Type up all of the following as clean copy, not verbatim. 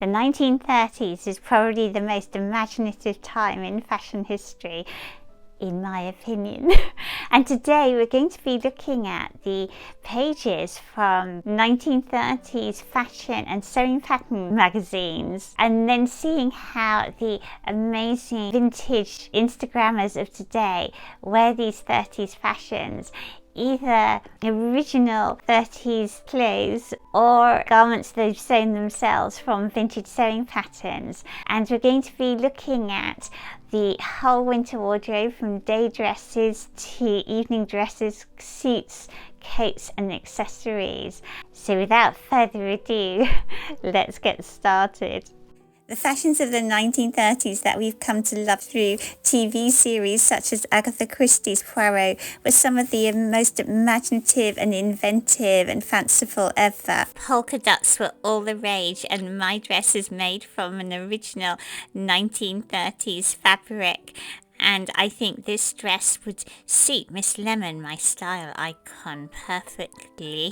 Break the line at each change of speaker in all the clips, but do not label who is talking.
The 1930s is probably the most imaginative time in fashion history, in my opinion. And today we're going to be looking at the pages from 1930s fashion and sewing pattern magazines, and then seeing how the amazing vintage Instagrammers of today wear these 30s fashions, either original 30s clothes or garments they've sewn themselves from vintage sewing patterns. And we're going to be looking at the whole winter wardrobe, from day dresses to evening dresses, suits, coats and accessories. So without further ado, let's get started. The fashions of the 1930s that we've come to love through TV series such as Agatha Christie's Poirot were some of the most imaginative and inventive and fanciful ever. Polka dots were all the rage, and my dress is made from an original 1930s fabric. And I think this dress would suit Miss Lemon, my style icon, perfectly.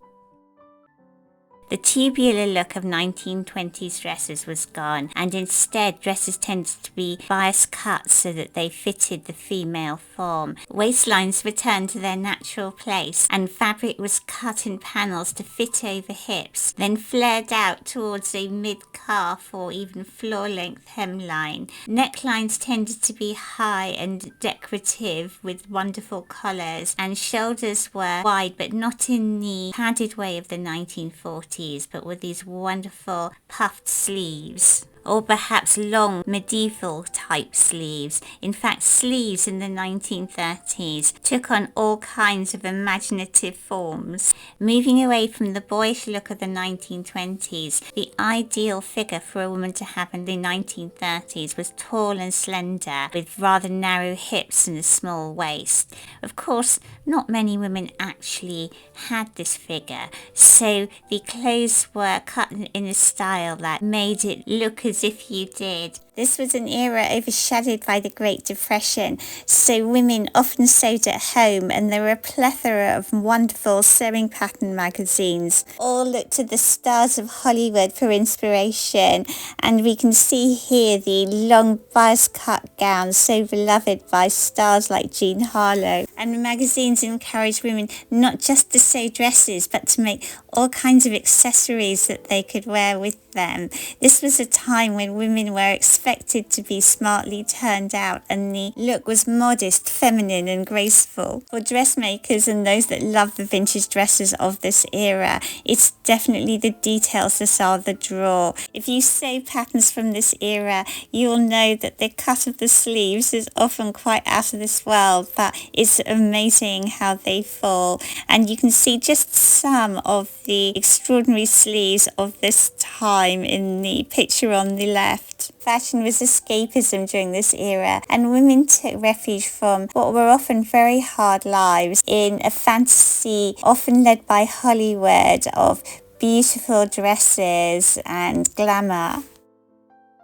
The tubular look of 1920s dresses was gone, and instead dresses tended to be bias cut so that they fitted the female form. Waistlines returned to their natural place, and fabric was cut in panels to fit over hips, then flared out towards a mid-calf or even floor-length hemline. Necklines tended to be high and decorative with wonderful collars, and shoulders were wide but not in the padded way of the 1940s. But with these wonderful puffed sleeves, or perhaps long medieval type sleeves. In fact, sleeves in the 1930s took on all kinds of imaginative forms. Moving away from the boyish look of the 1920s, the ideal figure for a woman to have in the 1930s was tall and slender, with rather narrow hips and a small waist. Of course, not many women actually had this figure, so the clothes were cut in a style that made it look as if you did. This was an era overshadowed by the Great Depression, so women often sewed at home, and there were a plethora of wonderful sewing pattern magazines. All looked to the stars of Hollywood for inspiration, and we can see here the long bias cut gowns so beloved by stars like Jean Harlow. And the magazines encouraged women not just to sew dresses, but to make all kinds of accessories that they could wear with them. This was a time when women were expected to be smartly turned out, and the look was modest, feminine and graceful. For dressmakers and those that love the vintage dresses of this era, it's definitely the details that are the draw. If you sew patterns from this era, you'll know that the cut of the sleeves is often quite out of this world, but it's amazing how they fall. And you can see just some of the extraordinary sleeves of this time in the picture on the left. Fashion was escapism during this era, and women took refuge from what were often very hard lives in a fantasy often led by Hollywood of beautiful dresses and glamour.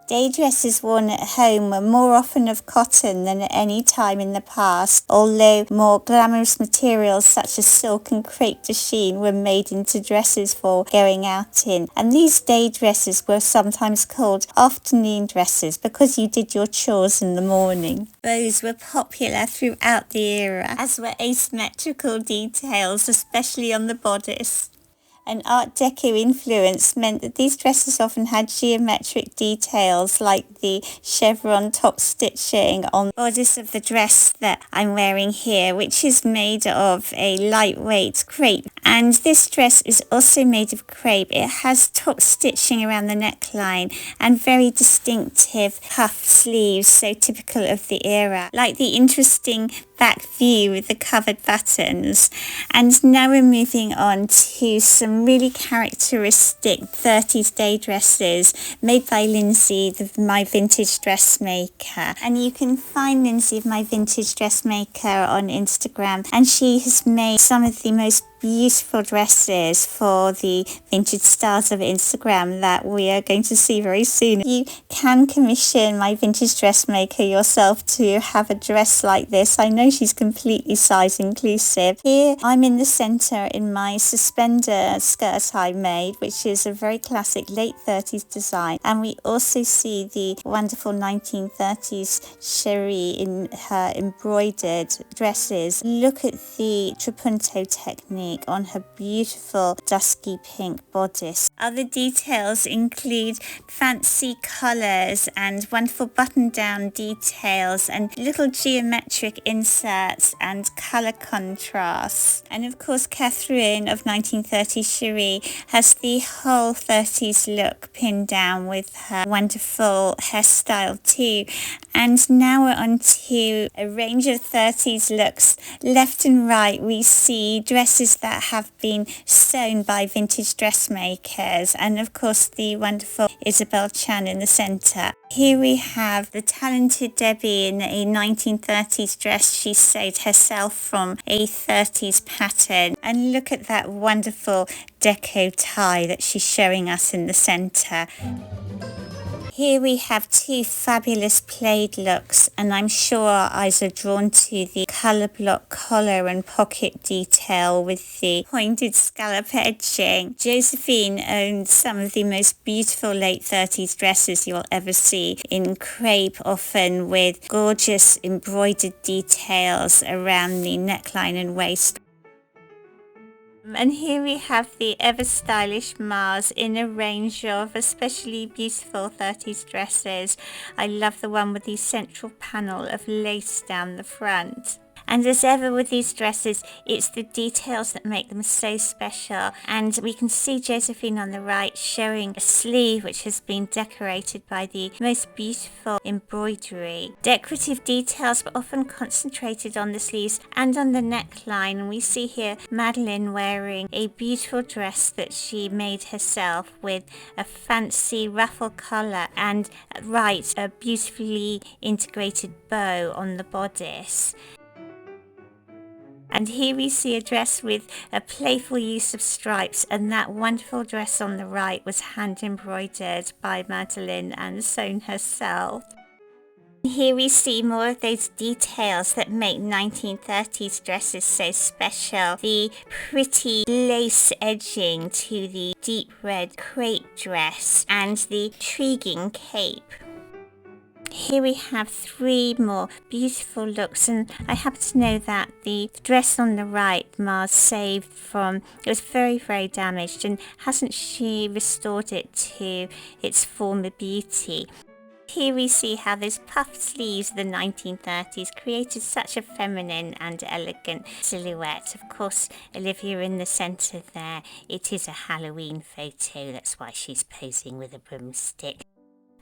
Day dresses worn at home were more often of cotton than at any time in the past, although more glamorous materials such as silk and crepe de chine were made into dresses for going out in. And these day dresses were sometimes called afternoon dresses because you did your chores in the morning. Bows were popular throughout the era, as were asymmetrical details, especially on the bodice. An Art Deco influence meant that these dresses often had geometric details like the chevron top stitching on the bodice of the dress that I'm wearing here, which is made of a lightweight crepe. And this dress is also made of crepe. It has top stitching around the neckline and very distinctive puff sleeves, so typical of the era, like the interesting back view with the covered buttons. And now we're moving on to some really characteristic 30s day dresses made by Lindsay, my vintage dressmaker. And you can find Lindsay, my vintage dressmaker, on Instagram, and she has made some of the most beautiful dresses for the Vintage Stars of Instagram that we are going to see very soon. You can commission my vintage dressmaker yourself to have a dress like this. I know she's completely size inclusive. Here I'm in the centre in my suspender skirt I made, which is a very classic late 30s design, and we also see the wonderful 1930s Cherie in her embroidered dresses. Look at the trapunto technique on her beautiful dusky pink bodice. Other details include fancy colours and wonderful button-down details and little geometric inserts and colour contrasts. And of course Catherine of 1930 Cherie has the whole 30s look pinned down with her wonderful hairstyle too. And now we're on to a range of 30s looks. Left and right we see dresses that have been sewn by vintage dressmakers, and of course the wonderful Isabel Chan in the centre. Here we have the talented Debbie in a 1930s dress she sewed herself from a 30s pattern, and look at that wonderful deco tie that she's showing us in the centre. Here we have two fabulous plaid looks, and I'm sure our eyes are drawn to the colour block collar and pocket detail with the pointed scallop edging. Josephine owned some of the most beautiful late 30s dresses you'll ever see in crepe, often with gorgeous embroidered details around the neckline and waist. And here we have the ever stylish Mars in a range of especially beautiful 30s dresses. I love the one with the central panel of lace down the front. And as ever with these dresses, it's the details that make them so special. And we can see Josephine on the right showing a sleeve which has been decorated by the most beautiful embroidery. Decorative details were often concentrated on the sleeves and on the neckline. And we see here Madeline wearing a beautiful dress that she made herself with a fancy ruffle collar and a beautifully integrated bow on the bodice. And here we see a dress with a playful use of stripes, and that wonderful dress on the right was hand embroidered by Madeline and sewn herself. Here we see more of those details that make 1930s dresses so special. The pretty lace edging to the deep red crepe dress and the intriguing cape. Here we have three more beautiful looks, and I happen to know that the dress on the right Mars saved from, it was very, very damaged, and hasn't she restored it to its former beauty. Here we see how those puffed sleeves of the 1930s created such a feminine and elegant silhouette. Of course, Olivia in the centre there, it is a Halloween photo, that's why she's posing with a broomstick.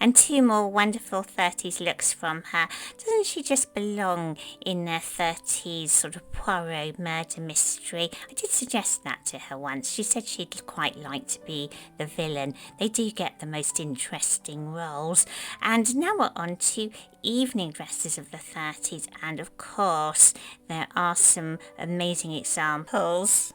And two more wonderful 30s looks from her. Doesn't she just belong in a 30s sort of Poirot murder mystery? I did suggest that to her once. She said she'd quite like to be the villain. They do get the most interesting roles. And now we're on to evening dresses of the 30s. And of course, there are some amazing examples.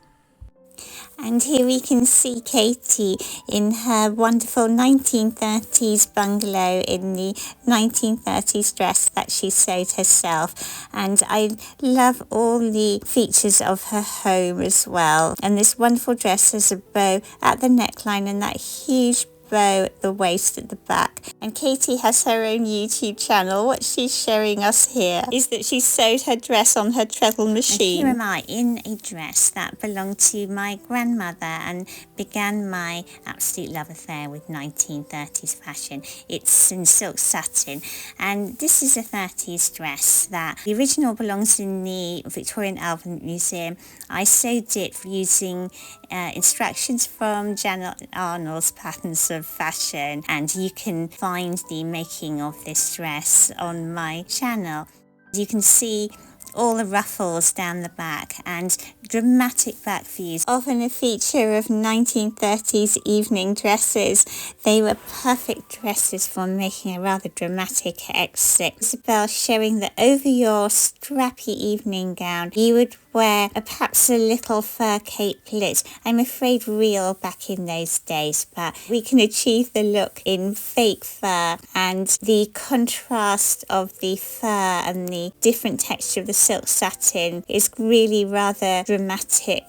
And here we can see Katie in her wonderful 1930s bungalow in the 1930s dress that she sewed herself. And I love all the features of her home as well. And this wonderful dress has a bow at the neckline and that huge bow at the waist at the back. And Katie has her own YouTube channel. What she's showing us here is that she sewed her dress on her treadle machine. And here am I in a dress that belonged to my grandmother and began my absolute love affair with 1930s fashion. It's in silk satin, and this is a 30s dress that the original belongs in the Victorian Albert Museum. I sewed it using instructions from Janet Arnold's Patterns of Fashion, and you can find the making of this dress on my channel. You can see all the ruffles down the back and dramatic back views, often a feature of 1930s evening dresses. They were perfect dresses for making a rather dramatic exit. Isabel showing that over your strappy evening gown you would wear perhaps a little fur capelet. I'm afraid real back in those days, but we can achieve the look in fake fur, and the contrast of the fur and the different texture of the silk satin is really rather dramatic.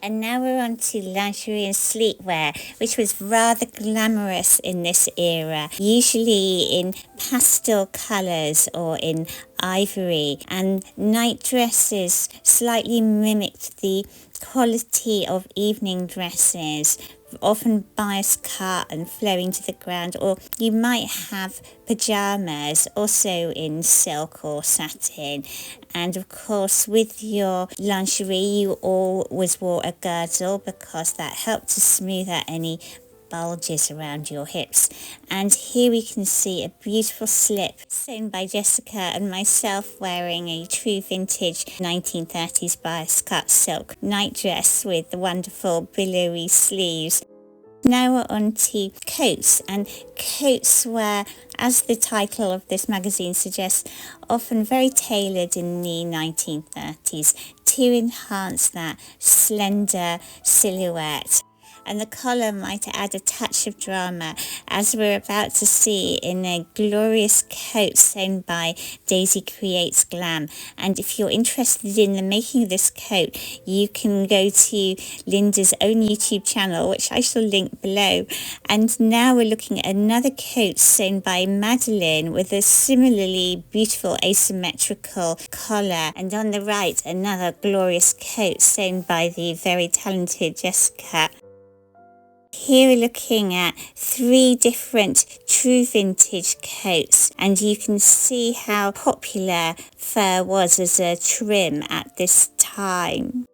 And now we're on to lingerie and sleepwear, which was rather glamorous in this era, usually in pastel colours or in ivory, and night dresses slightly mimicked the quality of evening dresses, often bias cut and flowing to the ground, or you might have pyjamas also in silk or satin. And of course, with your lingerie, you always wore a girdle because that helped to smooth out any bulges around your hips. And here we can see a beautiful slip sewn by Jessica and myself, wearing a true vintage 1930s bias cut silk nightdress with the wonderful billowy sleeves. Now we're on to coats, and coats were, as the title of this magazine suggests, often very tailored in the 1930s to enhance that slender silhouette. And the collar might add a touch of drama, as we're about to see in a glorious coat sewn by Daisy Creates Glam. And if you're interested in the making of this coat, you can go to Linda's own YouTube channel, which I shall link below. And now we're looking at another coat sewn by Madeline with a similarly beautiful asymmetrical collar. And on the right, another glorious coat sewn by the very talented Jessica. Here we're looking at 3 different true vintage coats, and you can see how popular fur was as a trim at this time.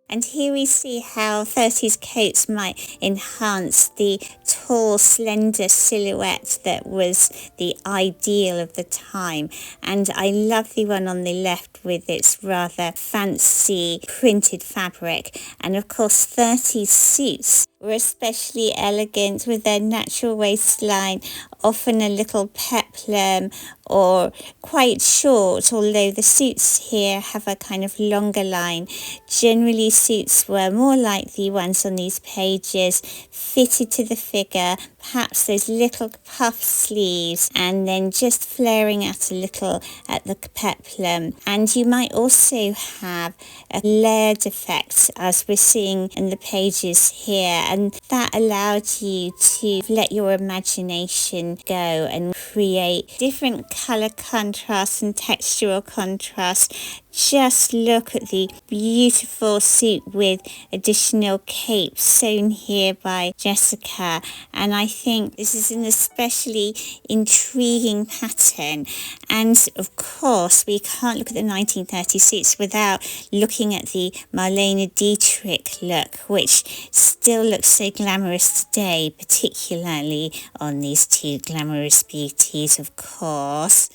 And here we see how 30s coats might enhance the tall, slender silhouette that was the ideal of the time. And I love the one on the left with its rather fancy printed fabric. And of course, 30s suits were especially elegant with their natural waistline, often a little peplum or quite short, although the suits here have a kind of longer line. Generally, suits were more like the ones on these pages, fitted to the figure, perhaps those little puff sleeves, and then just flaring out a little at the peplum. And you might also have a layered effect, as we're seeing in the pages here, and that allowed you to let your imagination go and create different colour contrasts and textural contrasts. Just look at the beautiful suit with additional capes sewn here by Jessica, and I think this is an especially intriguing pattern. And of course, we can't look at the 1930 suits without looking at the Marlene Dietrich look, which still looks so glamorous today, particularly on these 2 glamorous beauties, of course.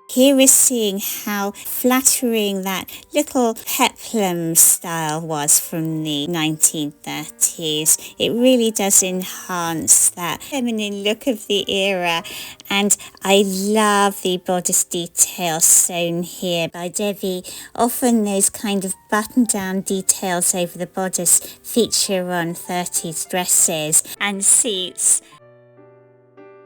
Here we're seeing how flattering that little peplum style was from the 1930s. It really does enhance that feminine look of the era. And I love the bodice details sewn here by Debbie. Often those kind of button-down details over the bodice feature on 30s dresses and suits.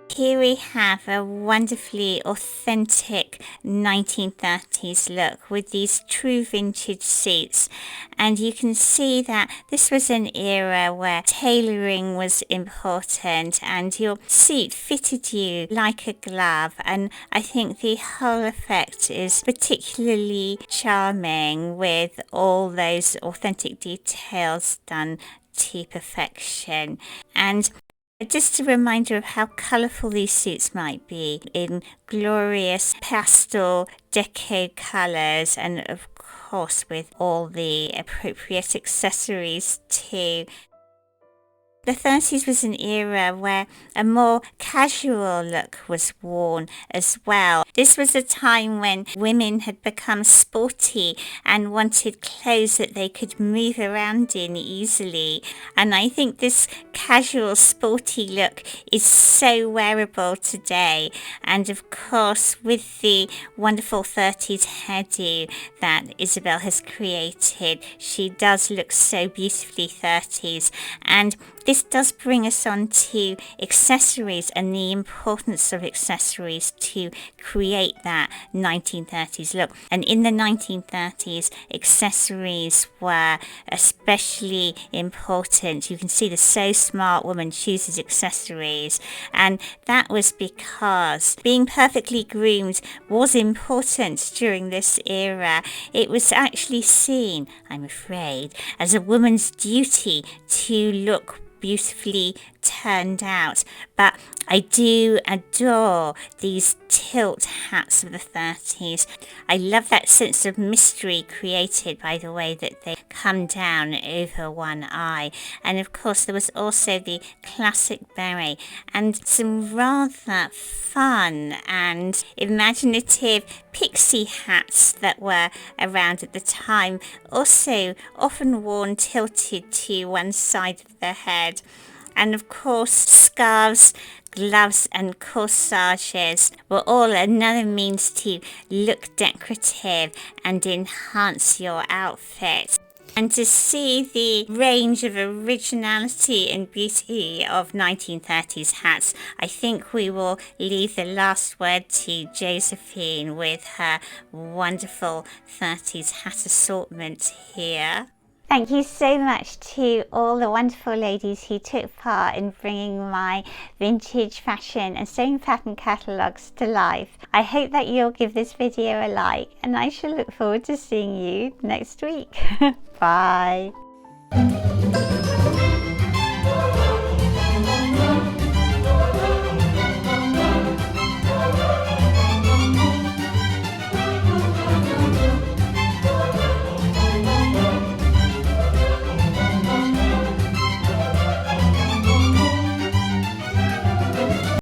Here we have a wonderfully authentic 1930s look with these true vintage suits, and you can see that this was an era where tailoring was important and your suit fitted you like a glove, and I think the whole effect is particularly charming with all those authentic details done to perfection. And just a reminder of how colourful these suits might be in glorious pastel deco colours, and of course with all the appropriate accessories too. The 30s was an era where a more casual look was worn as well. This was a time when women had become sporty and wanted clothes that they could move around in easily. And I think this casual sporty look is so wearable today. And of course, with the wonderful 30s hairdo that Isabel has created, she does look so beautifully 30s. And this does bring us on to accessories and the importance of accessories to create that 1930s look. And in the 1930s, accessories were especially important. You can see the So Smart woman chooses accessories, and that was because being perfectly groomed was important during this era. It was actually seen, I'm afraid, as a woman's duty to look beautifully turned out. But I do adore these tilt hats of the 30s. I love that sense of mystery created by the way that they come down over one eye. And of course there was also the classic beret and some rather fun and imaginative pixie hats that were around at the time, also often worn tilted to one side of the head. And of course, scarves, gloves and corsages were all another means to look decorative and enhance your outfit. And to see the range of originality and beauty of 1930s hats, I think we will leave the last word to Josephine with her wonderful 30s hat assortment here. Thank you so much to all the wonderful ladies who took part in bringing my vintage fashion and sewing pattern catalogues to life. I hope that you'll give this video a like, and I shall look forward to seeing you next week. Bye.